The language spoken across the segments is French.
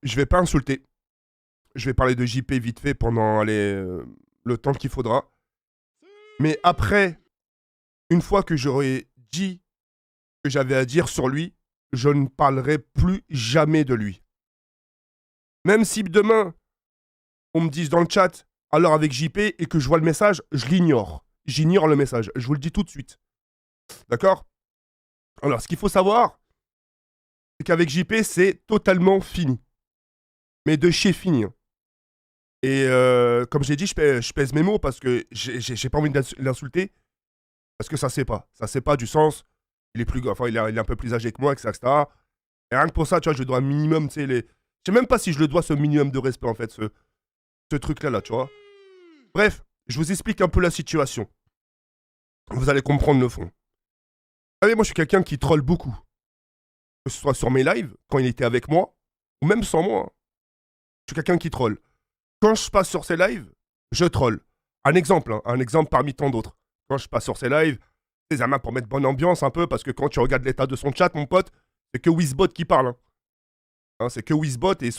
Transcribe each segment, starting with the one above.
je vais pas insulter. Je vais parler de JP vite fait pendant le temps qu'il faudra. Mais après, une fois que j'aurai dit ce que j'avais à dire sur lui, je ne parlerai plus jamais de lui. Même si demain, on me dise dans le chat, alors avec JP, et que je vois le message, je l'ignore. J'ignore le message. Je vous le dis tout de suite. D'accord? Alors, ce qu'il faut savoir, c'est qu'avec JP, c'est totalement fini. Mais de chez fini. Hein. Et comme j'ai dit, je pèse mes mots parce que j'ai pas envie de l'insulter. Parce que ça c'est pas. Ça c'est pas du sens. Il est plus, enfin, il est un peu plus âgé que moi, etc. Et rien que pour ça, tu vois, je dois un minimum, tu sais, les. Je sais même pas si je le dois ce minimum de respect, en fait, ce truc-là, là, tu vois. Bref, je vous explique un peu la situation. Vous allez comprendre le fond. Vous savez, moi, je suis quelqu'un qui troll beaucoup. Que ce soit sur mes lives, quand il était avec moi, ou même sans moi. Hein. Je suis quelqu'un qui troll. Quand je passe sur ces lives, je troll. Un exemple, hein, un exemple parmi tant d'autres. Quand je passe sur ces lives, c'est Zama pour mettre bonne ambiance un peu, parce que quand tu regardes l'état de son chat, mon pote, c'est que Wizbot qui parle. Hein. Hein, c'est que Wizbot et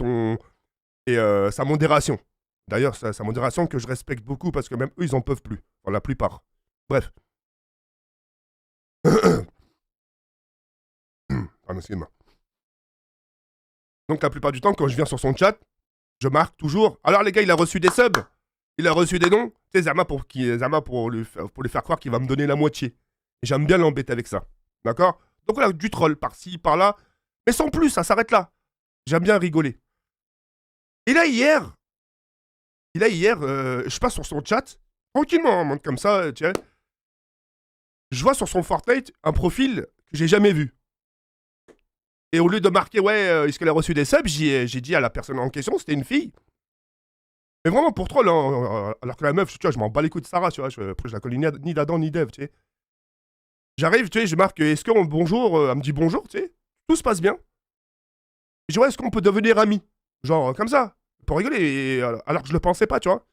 sa modération. D'ailleurs, sa modération que je respecte beaucoup, parce que même eux, ils en peuvent plus. Enfin, la plupart. Bref. Excuse-moi. Donc la plupart du temps, quand je viens sur son chat, je marque toujours. Alors les gars, il a reçu des subs. Il a reçu des dons. Tu sais, Zama pour lui faire croire qu'il va me donner la moitié. Et j'aime bien l'embêter avec ça. D'accord? Donc voilà, du troll par-ci, par-là. Mais sans plus, ça s'arrête là. J'aime bien rigoler. Et là, hier, je passe sur son chat, tranquillement, comme ça, tu sais. Je vois sur son Fortnite un profil que j'ai jamais vu. Et au lieu de marquer, ouais, est-ce qu'elle a reçu des subs, j'ai dit à la personne en question, c'était une fille. Mais vraiment pour troll, hein, alors que la meuf, tu vois, je m'en bats les couilles de Sarah, tu vois, je la connais ni d'Adam ni d'Eve, tu sais. J'arrive, tu sais, je marque, est-ce qu'on, bonjour, elle me dit bonjour, tu sais, tout se passe bien. Je dis, ouais, est-ce qu'on peut devenir amis? Genre, comme ça, pour rigoler, alors que je le pensais pas, tu vois.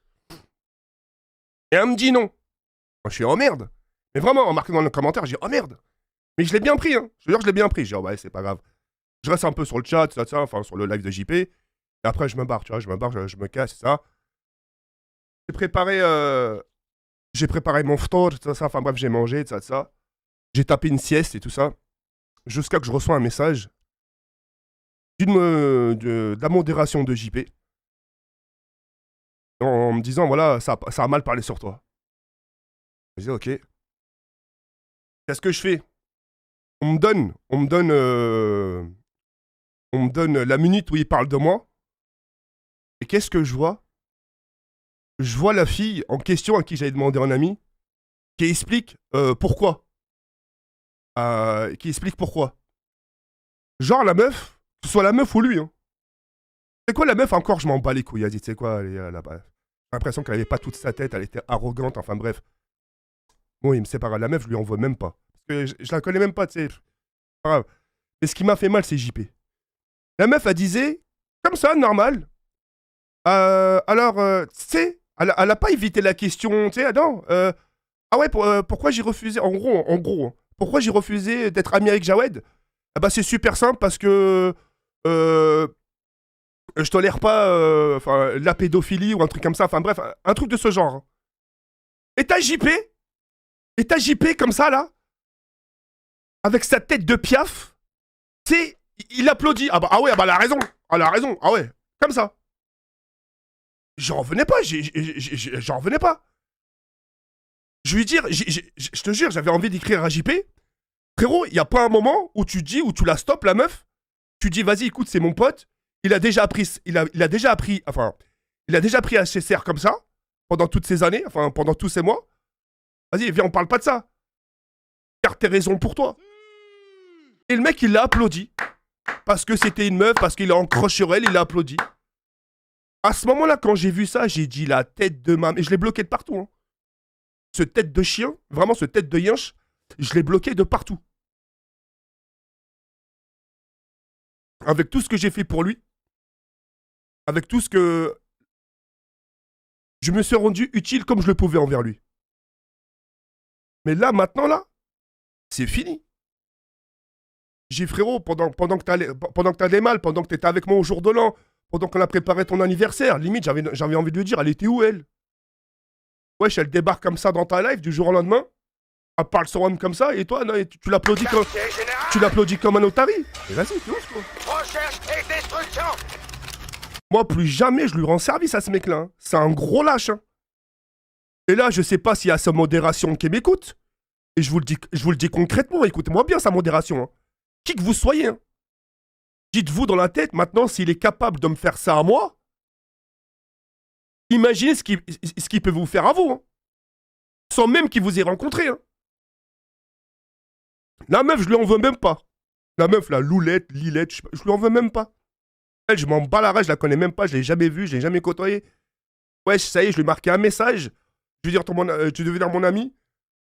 Et elle me dit non. Moi, je suis, oh merde. Mais vraiment, en marquant dans le commentaire, j'ai dit, oh merde. Mais je l'ai bien pris, hein. Je te jure, je l'ai bien pris. J'ai dit, oh ouais, c'est pas grave. Je reste un peu sur le chat, ça, enfin, sur le live de JP. Et après, je me barre, tu vois, je me barre, je me casse, ça. J'ai préparé, mon ftor, ça, enfin bref, j'ai mangé, ça. J'ai tapé une sieste et tout ça. Jusqu'à que je reçois un message de la modération de JP. En me disant, voilà, ça a mal parlé sur toi. Je dis, ok. Qu'est-ce que je fais? On me donne la minute où il parle de moi. Et qu'est-ce que je vois? Je vois la fille en question à qui j'avais demandé un ami, qui explique pourquoi. Qui explique pourquoi. Genre la meuf, que ce soit la meuf ou lui. Hein. C'est quoi la meuf encore? Je m'en bats les couilles. Elle dit, tu sais quoi, elle est là-bas. J'ai l'impression qu'elle avait pas toute sa tête, elle était arrogante, enfin bref. Bon, il me sépare. La meuf, je lui envoie même pas. Parce que je la connais même pas, tu sais. Pas grave. Mais ce qui m'a fait mal, c'est JP. La meuf, elle disait, comme ça, normal. Alors, tu sais, elle a pas évité la question, tu sais, non. Ah ouais, pourquoi j'ai refusé, en gros, hein, pourquoi j'ai refusé d'être ami avec Jawed? Ah bah c'est super simple parce que euh, je tolère pas la pédophilie ou un truc comme ça, enfin bref, un truc de ce genre. Hein. Et t'as JP, comme ça là, avec sa tête de piaf, tu sais, il applaudit. Ah ouais, ah bah elle a raison, ah ouais, comme ça. J'en revenais pas, j'en revenais pas. Je lui dire, je te jure, j'avais envie d'écrire à JP. Frérot, il n'y a pas un moment où tu dis, où tu la stoppes, la meuf. Tu dis, vas-y, écoute, c'est mon pote. Il a déjà appris, il a déjà pris HCR comme ça, pendant toutes ces années, enfin, pendant tous ces mois. Vas-y, viens, on parle pas de ça. Car t'es raison pour toi. Et le mec, il l'a applaudi. Parce que c'était une meuf, parce qu'il a encroché sur elle, il l'a applaudi. À ce moment-là, quand j'ai vu ça, j'ai dit la tête de ma... Et je l'ai bloqué de partout. Hein. Ce tête de chien, vraiment ce tête de yinche, je l'ai bloqué de partout. Avec tout ce que j'ai fait pour lui, avec tout ce que je me suis rendu utile comme je le pouvais envers lui. Mais là, maintenant, là, c'est fini. J'ai frérot, pendant que t'allais mal, pendant que t'étais avec moi au jour de l'an, Pendant qu'on a préparé ton anniversaire, limite, j'avais envie de lui dire, elle était où, elle? Wesh, elle débarque comme ça dans ta live du jour au lendemain. Elle parle sur homme comme ça, et toi, non, tu l'applaudis comme un otari. Mais vas-y, tu oses, quoi. Recherche et destruction. Moi, plus jamais je lui rends service à ce mec-là. Hein. C'est un gros lâche. Hein. Et là, je sais pas s'il y a sa modération qui m'écoute. Et je vous le dis concrètement, écoutez-moi bien sa modération. Hein. Qui que vous soyez, hein. Dites-vous dans la tête, maintenant, s'il est capable de me faire ça à moi, imaginez ce qu'il peut vous faire à vous. Hein. Sans même qu'il vous ait rencontré. Hein. La meuf, je lui en veux même pas. La meuf, la Loulette, Lilette, je lui en veux même pas. Elle, je m'en bats la rage, je la connais même pas, je l'ai jamais vue, je l'ai jamais côtoyée. Wesh, ça y est, je lui ai marqué un message. Je lui ai dit, tu deviens mon ami.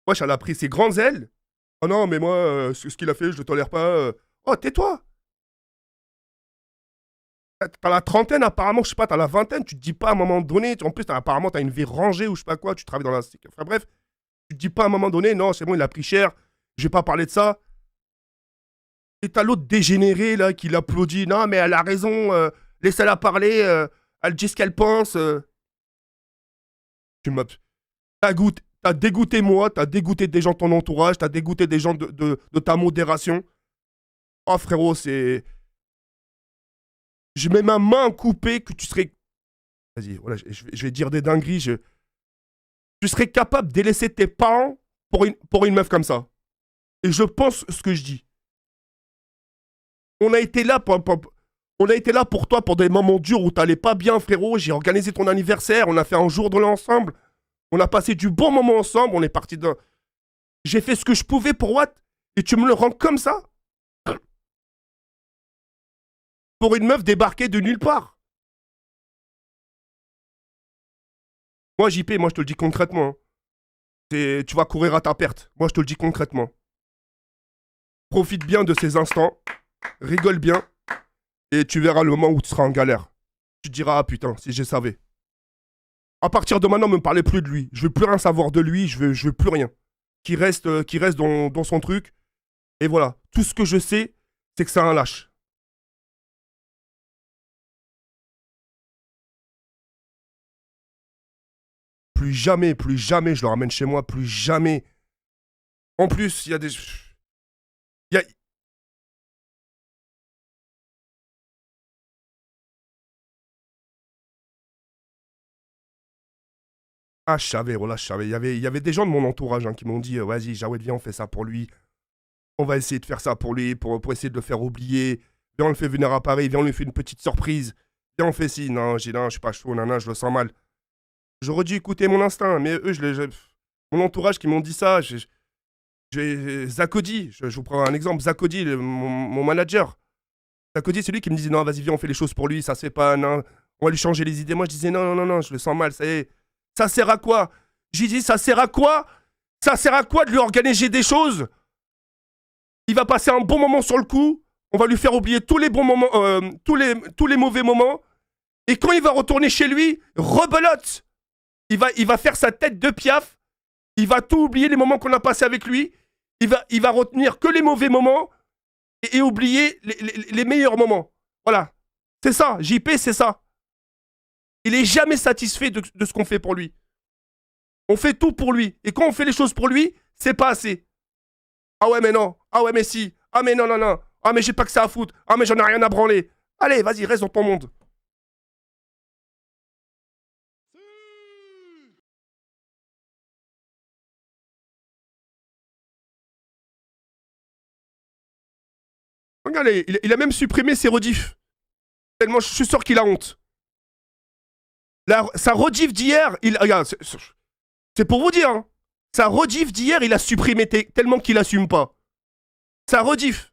Wesh, elle a pris ses grandes ailes. Oh non, mais moi, ce qu'il a fait, je le tolère pas. Oh, tais-toi. T'as la trentaine, apparemment, je sais pas, t'as la vingtaine, tu te dis pas à un moment donné, en plus, apparemment, t'as une vie rangée ou je sais pas quoi, tu travailles dans la... Enfin bref, tu te dis pas à un moment donné, non, c'est bon, il a pris cher, je vais pas parler de ça. Et t'as l'autre dégénéré, là, qui l'applaudit, non, mais elle a raison, laissez-la parler, elle dit ce qu'elle pense. Tu m'as... T'as dégoûté moi, t'as dégoûté des gens de ton entourage, t'as dégoûté des gens de ta modération. Oh, frérot, c'est... Je mets ma main coupée que tu serais... Vas-y, voilà, je vais dire des dingueries. Tu serais capable de délaisser tes parents pour une meuf comme ça. Et je pense ce que je dis. On a été là pour toi pour des moments durs où t'allais pas bien, frérot. J'ai organisé ton anniversaire, on a fait un jour de l'an ensemble. On a passé du bon moment ensemble, on est parti d'un... J'ai fait ce que je pouvais pour Watt, et tu me le rends comme ça? Pour une meuf débarquée de nulle part. Moi, JP, moi je te le dis concrètement. Hein. Tu vas courir à ta perte. Moi je te le dis concrètement. Profite bien de ces instants, rigole bien, et tu verras le moment où tu seras en galère. Tu te diras, ah putain, si je savais. À partir de maintenant, ne me parlez plus de lui. Je veux plus rien savoir de lui, je veux plus rien. Qui reste dans son truc. Et voilà, tout ce que je sais, c'est que c'est un lâche. Plus jamais je le ramène chez moi, plus jamais. En plus, il y a des... Il y a... Ah, je savais, voilà, je savais. Il y avait des gens de mon entourage hein, qui m'ont dit, vas-y, Jawed, viens, on fait ça pour lui. On va essayer de faire ça pour lui, pour essayer de le faire oublier. Viens, on le fait venir à Paris, viens, on lui fait une petite surprise. Viens, on fait ci. Non, je suis pas chaud, nana, je le sens mal. J'aurais dû écouter mon instinct, mais eux, mon entourage qui m'ont dit ça, Zakodi, je vous prends un exemple, Zakodi, mon manager. Zakodi, c'est lui qui me disait, non, vas-y, viens, on fait les choses pour lui, ça se fait pas, non, on va lui changer les idées. Moi, je disais, non, non, non, non, je le sens mal, ça y est. Ça sert à quoi? J'ai dit, ça sert à quoi? Ça sert à quoi de lui organiser des choses? Il va passer un bon moment sur le coup, on va lui faire oublier tous les bons moments, tous les mauvais moments, et quand il va retourner chez lui, rebelote. Il va faire sa tête de piaf. Il va tout oublier les moments qu'on a passés avec lui. Il va retenir que les mauvais moments et oublier les meilleurs moments. Voilà. C'est ça. JP, c'est ça. Il est jamais satisfait de ce qu'on fait pour lui. On fait tout pour lui. Et quand on fait les choses pour lui, c'est pas assez. Ah ouais, mais non. Ah ouais, mais si. Ah mais non, non, non. Ah mais j'ai pas que ça à foutre. Ah mais j'en ai rien à branler. Allez, vas-y, reste dans ton monde. Regardez, il a même supprimé ses rediffs. Tellement je suis sûr qu'il a honte. Sa rediff d'hier, regarde, c'est pour vous dire. Hein. Sa rediff d'hier, il a supprimé tellement qu'il assume pas. Sa rediff.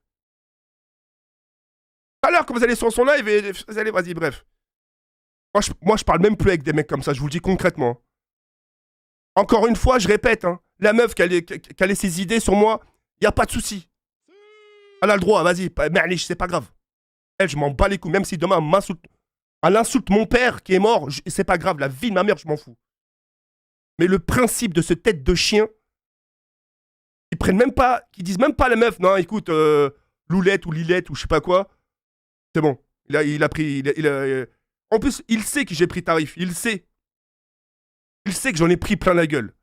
Alors, quand vous allez sur son live, et vous allez, vas-y, bref. Moi, je parle même plus avec des mecs comme ça, je vous le dis concrètement. Encore une fois, je répète, hein, la meuf qui a ses idées sur moi, y a pas de souci. Elle a le droit, vas-y, merliche, c'est pas grave. Elle, je m'en bats les couilles, même si demain elle insulte mon père qui est mort, c'est pas grave, la vie de ma mère, je m'en fous. Mais le principe de ce tête de chien, qu'ils disent même pas à la meuf, non, écoute, Loulette ou Lilette ou je sais pas quoi, c'est bon. Il a pris, En plus, il sait que j'ai pris tarif. Il sait. Il sait que j'en ai pris plein la gueule.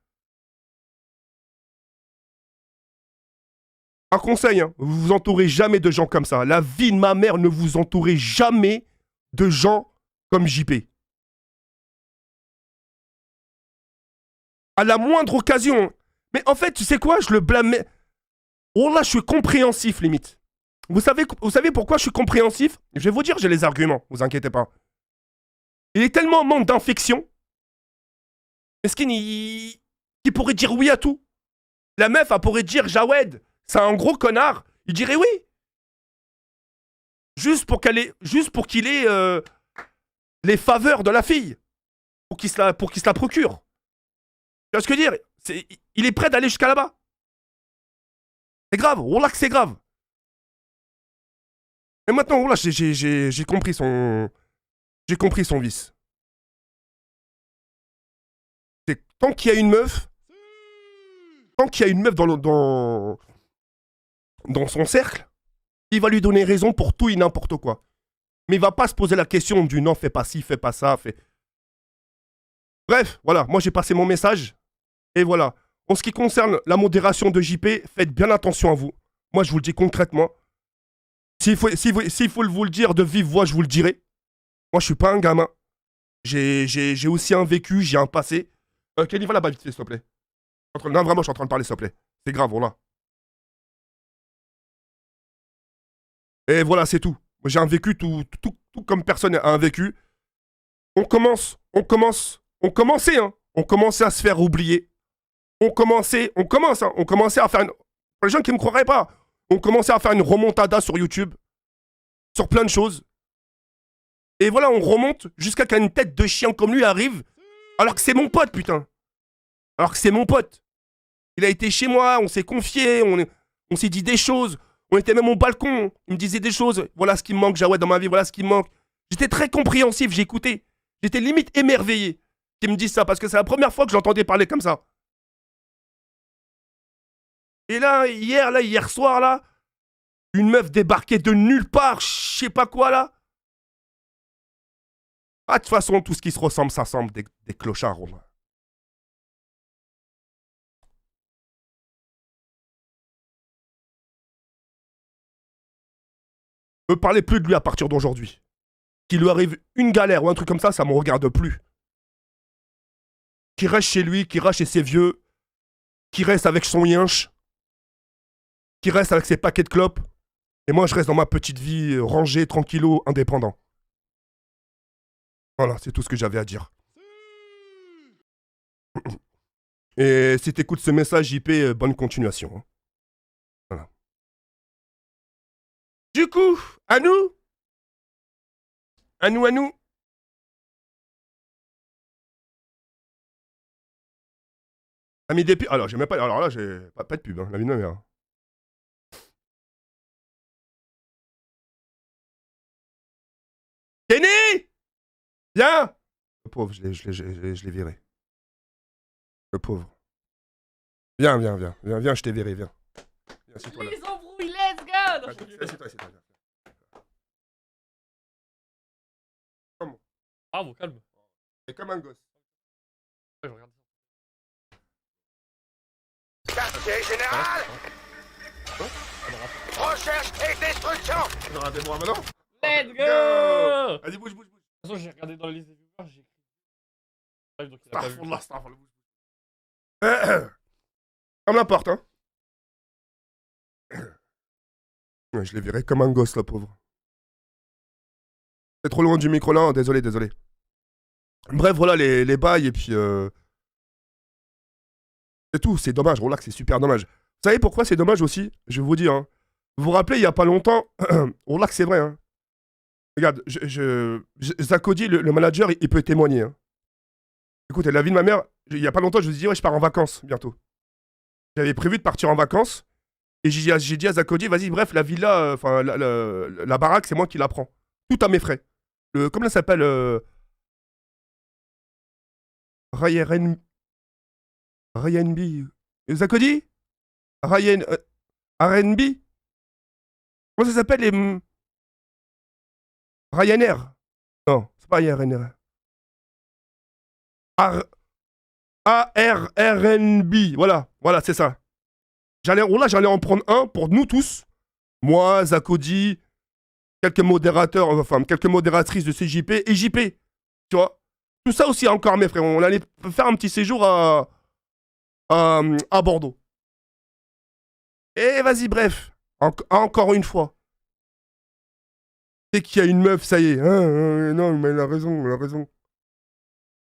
Un conseil, hein, vous vous entourez jamais de gens comme ça. La vie de ma mère, ne vous entourez jamais de gens comme JP. À la moindre occasion. Mais en fait, tu sais quoi, je le blâmais. Oh là, je suis compréhensif, limite. Vous savez pourquoi je suis compréhensif? Je vais vous dire, j'ai les arguments, vous inquiétez pas. Il est tellement en manque d'infection. Mesquine, il pourrait dire oui à tout. La meuf, elle pourrait dire Jawed, c'est un gros connard. Il dirait oui. Juste pour qu'il ait les faveurs de la fille. Pour qu'il se la procure. Tu vois ce que je veux dire? Il est prêt d'aller jusqu'à là-bas. C'est grave, Wallah que c'est grave. Et maintenant, Wallah, j'ai compris son... J'ai compris son vice. C'est tant qu'il y a une meuf... Tant qu'il y a une meuf dans son cercle, il va lui donner raison pour tout et n'importe quoi. Mais il va pas se poser la question du non, fais pas ci, fais pas ça, fais... Bref, voilà, moi j'ai passé mon message. Et voilà. En ce qui concerne la modération de JP, faites bien attention à vous. Moi, je vous le dis concrètement. S'il faut vous le dire de vive voix, je vous le dirai. Moi, je suis pas un gamin. J'ai aussi un vécu, j'ai un passé. Kenny, va là-bas vite fait, s'il te plaît. Non, vraiment, je suis en train de parler, s'il te plaît. C'est grave, voilà. Et voilà, c'est tout. J'ai un vécu, tout comme personne a un vécu. On commençait, hein. On commençait à se faire oublier. On commence à faire une... Pour les gens qui ne me croiraient pas, on commençait à faire une remontada sur YouTube, sur plein de choses. Et voilà, on remonte jusqu'à qu'une tête de chien comme lui arrive, alors que c'est mon pote, putain. Alors que c'est mon pote. Il a été chez moi, on s'est confié, on s'est dit des choses. On était même au balcon, il me disait des choses. Voilà ce qui me manque, Jawed, dans ma vie, voilà ce qui me manque. J'étais très compréhensif, j'écoutais. J'étais limite émerveillé qu'il me dise ça, parce que c'est la première fois que j'entendais parler comme ça. Et là, hier soir, là, une meuf débarquait de nulle part, je sais pas quoi, là. Ah, de toute façon, tout ce qui se ressemble, ça semble des clochards, Romain. Ne parlez plus de lui à partir d'aujourd'hui. Qu'il lui arrive une galère ou un truc comme ça me regarde plus. Qu'il reste chez lui, qu'il reste chez ses vieux, qu'il reste avec son yinche, qu'il reste avec ses paquets de clopes. Et moi, je reste dans ma petite vie rangée, tranquillo, indépendant. Voilà, c'est tout ce que j'avais à dire. Et si t'écoutes ce message, JP, bonne continuation. Hein. Voilà. Du coup, à nous. Ami des pubs. Alors, j'ai même pas. Alors là, j'ai pas de pub, hein, la vie de ma mère. Kenny! Viens! Le pauvre, je l'ai viré. Le pauvre. Viens, je t'ai viré, viens. Viens, assieds-toi là. Les embrouilles, let's go! Assieds-toi. Comment? Ah bon, calme. T'es comme un gosse. Ouais, je regarde ça. Quartier général! Recherche et destruction! Regardez-moi maintenant. Let's go! Vas-y, bouge. De toute façon, j'ai regardé dans les liste des viewers, j'ai écrit. Donc il a pas vu. Astaghfirullah, bouge. Ferme la porte, hein. Je l'ai viré comme un gosse, la pauvre. C'est trop loin du micro là, hein. Désolé. Bref, voilà les bails, et puis... C'est tout, c'est dommage, relax, c'est super dommage. Vous savez pourquoi c'est dommage aussi? Je vais vous dire, hein. Vous vous rappelez, il y a pas longtemps... relax, c'est vrai, hein. Regarde, Zakodi, le manager, il peut témoigner, hein. Écoutez, la vie de ma mère, il y a pas longtemps, je vous ai dit, ouais, je pars en vacances, bientôt. J'avais prévu de partir en vacances, et j'ai dit à Zakodi, vas-y, bref, la villa, enfin, la baraque, c'est moi qui la prends. Tout à mes frais. Comment ça s'appelle Ryan B. Zakodi Ryan... R&B. Comment ça s'appelle les... Ryanair. Non, c'est Pas IRN. ARRNB. Voilà, c'est ça. J'allais en prendre un pour nous tous. Moi, Zakodi, quelques modérateurs, enfin, quelques modératrices de CJP et JP. Tu vois? Tout ça aussi encore, mes frères. On allait faire un petit séjour à Bordeaux. Et vas-y, bref. Encore une fois. Dès qu'il y a une meuf, ça y est. Non, mais elle a raison.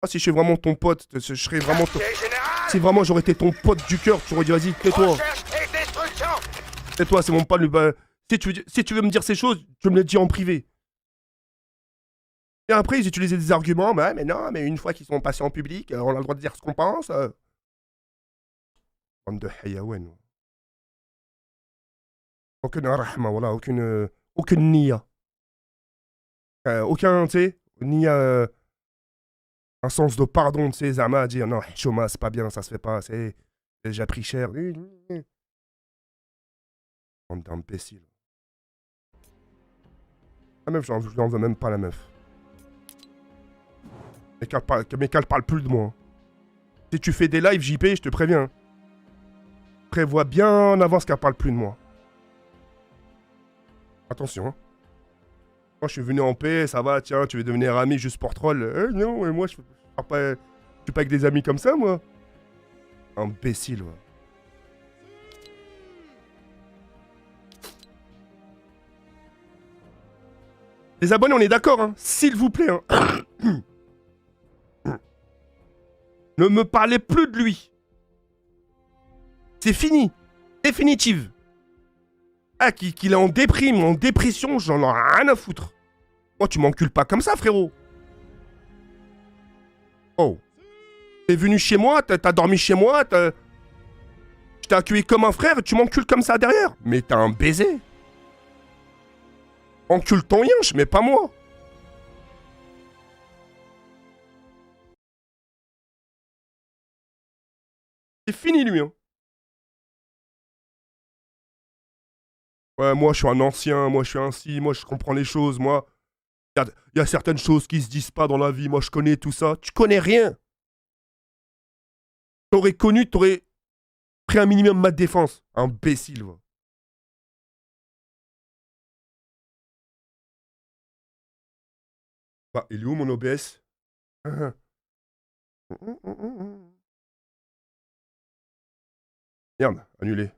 Ah, si je suis vraiment ton pote, je serais vraiment ton... Si vraiment j'aurais été ton pote du cœur, tu aurais dit, vas-y, tais-toi. Tais-toi, c'est mon pas le... Si tu veux me dire ces choses, tu me les dis en privé. Et après, ils utilisaient des arguments. Bah, mais non, mais une fois qu'ils sont passés en public, on a le droit de dire ce qu'on pense. Bande de hayawen. Aucune rahma, voilà, aucune niya. Aucun, tu sais, niya, un sens de pardon, tu sais, Zama à dire non, Choma, c'est pas bien, ça se fait pas, c'est déjà pris cher. Bande d'imbéciles. La meuf, je n'en veux même pas, la meuf. Mais qu'elle parle plus de moi. Si tu fais des lives JP, je te préviens. Prévois bien en avance qu'elle parle plus de moi. Attention. Hein. Moi, je suis venu en paix, ça va, tiens, tu veux devenir ami juste pour troll. Non, moi, je suis pas avec des amis comme ça, moi. Imbécile, ouais. Les abonnés, on est d'accord, hein. S'il vous plaît, hein. Ne me parlez plus de lui. C'est fini. Définitive. Ah, qu'il est en déprime, en dépression, j'en ai rien à foutre. Moi, tu m'encules pas comme ça, frérot. Oh. T'es venu chez moi, t'as dormi chez moi, je t'ai accueilli comme un frère et tu m'encules comme ça derrière. Mais t'as un baiser. Encule ton yinche, mais pas moi. C'est fini, lui, hein. Ouais, moi, je suis un ancien, moi, je suis ainsi, moi, je comprends les choses, moi. Il y a certaines choses qui se disent pas dans la vie, moi, je connais tout ça. Tu connais rien. T'aurais connu, t'aurais pris un minimum ma défense. Imbécile, va. Bah, il est où, mon OBS? Merde, annulé.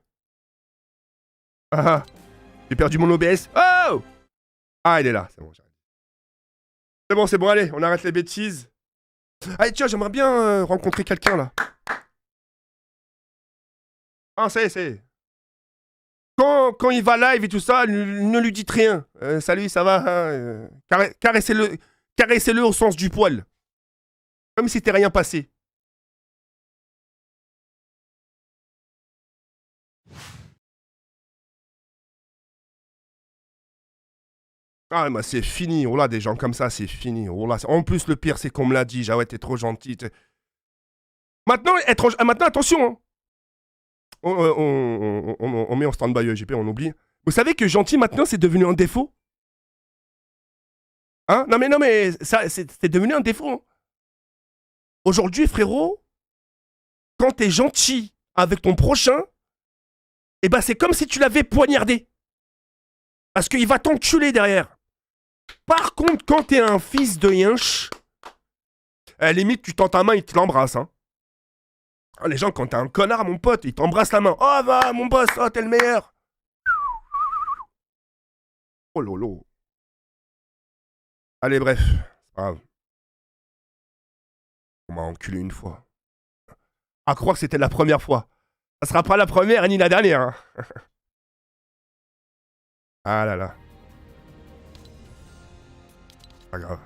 Ah, j'ai perdu mon OBS. Oh! Ah, il est là, c'est bon, j'arrête. C'est bon, allez, on arrête les bêtises. Allez, tiens, j'aimerais bien rencontrer quelqu'un, là. Ah, c'est. Quand il va live et tout ça, ne lui dites rien. Salut, ça va, hein, caressez-le au sens du poil. Comme si t'es rien passé. Ah, mais c'est fini. Oh là, des gens comme ça, c'est fini. Oh là, en plus, le pire, c'est qu'on me l'a dit. Ah ouais, t'es trop gentil. Maintenant, attention. Hein. On met en stand-by JP, on oublie. Vous savez que gentil, maintenant, c'est devenu un défaut? Hein? Non, mais, ça, c'est devenu un défaut. Hein. Aujourd'hui, frérot, quand t'es gentil avec ton prochain, eh ben, c'est comme si tu l'avais poignardé. Parce qu'il va t'enculer derrière. Par contre, quand t'es un fils de yinche, à la limite, tu tends ta main, il te l'embrasse. Hein. Les gens, quand t'es un connard, mon pote, ils t'embrassent la main. Oh, va, mon boss, oh, t'es le meilleur. Oh lolo. Allez, bref, c'est pas grave. On m'a enculé une fois. À croire que c'était la première fois. Ça sera pas la première ni la dernière. Hein. Ah là là. Pas grave.